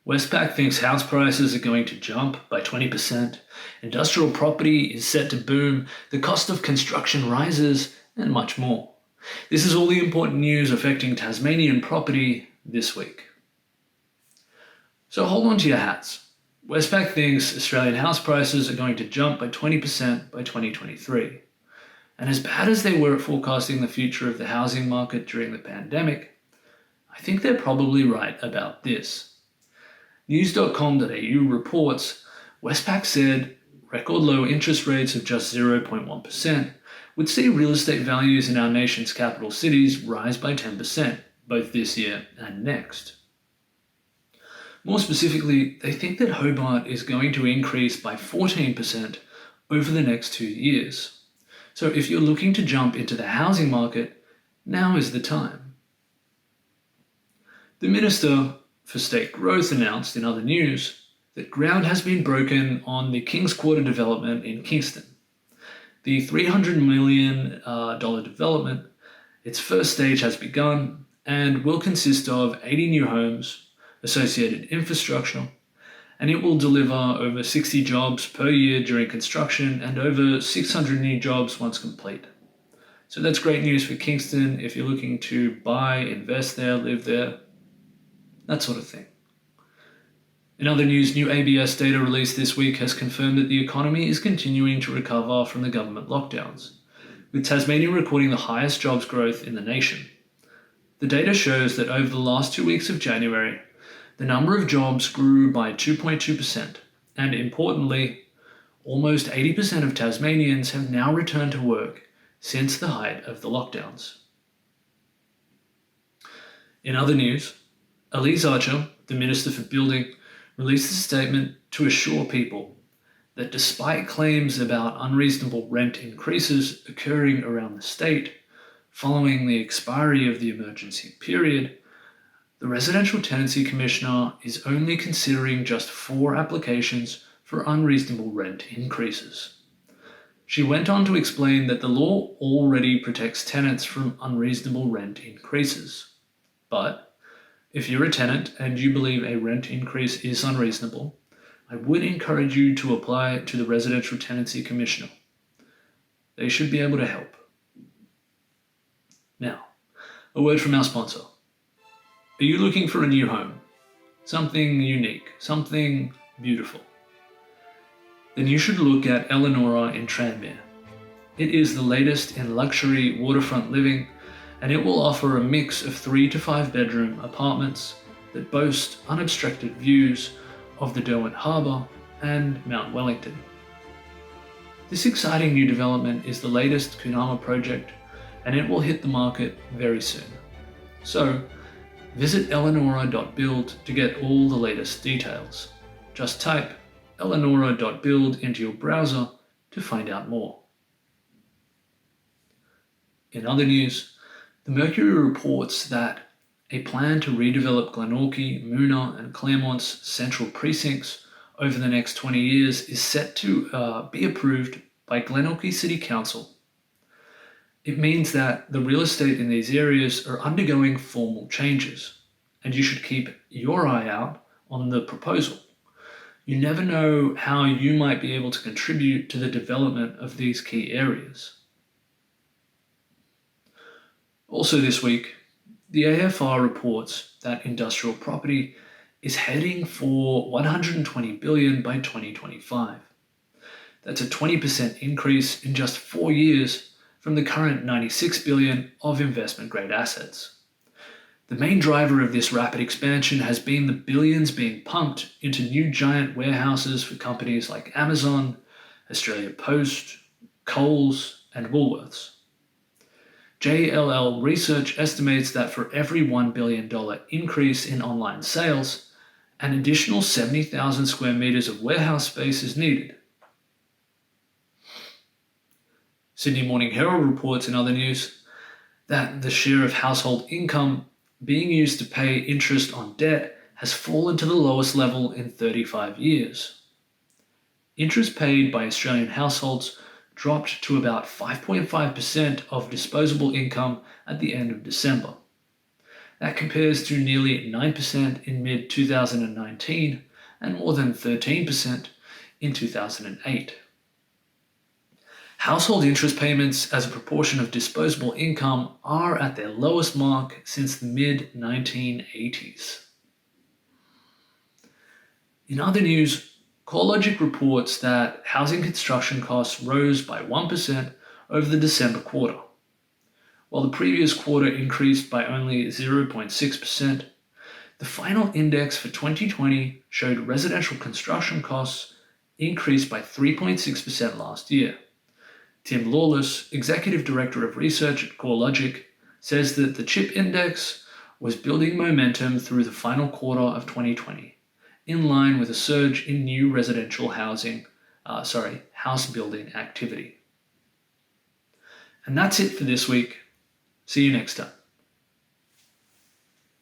Westpac thinks house prices are going to jump by 20%, industrial property is set to boom, the cost of construction rises, and much more. This is all the important news affecting Tasmanian property this week. So hold on to your hats. Westpac thinks Australian house prices are going to jump by 20% by 2023. And as bad as they were at forecasting the future of the housing market during the pandemic, I think they're probably right about this. News.com.au reports Westpac said record low interest rates of just 0.1% would see real estate values in our nation's capital cities rise by 10%, both this year and next. More specifically, they think that Hobart is going to increase by 14% over the next 2 years. So if you're looking to jump into the housing market, now is the time. The Minister for State Growth announced in other news that ground has been broken on the Kings Quarter development in Kingston. The $300 million development, its first stage has begun and will consist of 80 new homes, associated infrastructure, and it will deliver over 60 jobs per year during construction and over 600 new jobs once complete. So that's great news for Kingston if you're looking to buy, invest there, live there, that sort of thing. In other news, new ABS data released this week has confirmed that the economy is continuing to recover from the government lockdowns, with Tasmania recording the highest jobs growth in the nation. The data shows that over the last 2 weeks of January, the number of jobs grew by 2.2%, and importantly, almost 80% of Tasmanians have now returned to work since the height of the lockdowns. In other news, Elise Archer, the Minister for Building, released a statement to assure people that despite claims about unreasonable rent increases occurring around the state following the expiry of the emergency period, the Residential Tenancy Commissioner is only considering just 4 applications for unreasonable rent increases. She went on to explain that the law already protects tenants from unreasonable rent increases. But if you're a tenant and you believe a rent increase is unreasonable, I would encourage you to apply to the Residential Tenancy Commissioner. They should be able to help. Now, a word from our sponsor. Are you looking for a new home? Something unique, something beautiful? Then you should look at Eleonora in Tranmere. It is the latest in luxury waterfront living, and it will offer a mix of 3 to 5 bedroom apartments that boast unobstructed views of the Derwent Harbour and Mount Wellington. This exciting new development is the latest Kunama project, and it will hit the market very soon. So, visit eleonora.build to get all the latest details. Just type eleonora.build into your browser to find out more. In other news, the Mercury reports that a plan to redevelop Glenorchy, Moona and Claremont's central precincts over the next 20 years is set to be approved by Glenorchy City Council. It means that the real estate in these areas are undergoing formal changes, and you should keep your eye out on the proposal. You never know how you might be able to contribute to the development of these key areas. Also this week, the AFR reports that industrial property is heading for $120 billion by 2025. That's a 20% increase in just 4 years from the current $96 billion of investment-grade assets. The main driver of this rapid expansion has been the billions being pumped into new giant warehouses for companies like Amazon, Australia Post, Coles, and Woolworths. JLL Research estimates that for every $1 billion increase in online sales, an additional 70,000 square meters of warehouse space is needed. Sydney Morning Herald reports in other news that the share of household income being used to pay interest on debt has fallen to the lowest level in 35 years. Interest paid by Australian households dropped to about 5.5% of disposable income at the end of December. That compares to nearly 9% in mid-2019 and more than 13% in 2008. Household interest payments as a proportion of disposable income are at their lowest mark since the mid-1980s. In other news, CoreLogic reports that housing construction costs rose by 1% over the December quarter. While the previous quarter increased by only 0.6%, the final index for 2020 showed residential construction costs increased by 3.6% last year. Tim Lawless, Executive Director of Research at CoreLogic, says that the CHIP index was building momentum through the final quarter of 2020, in line with a surge in new residential house building activity. And that's it for this week. See you next time.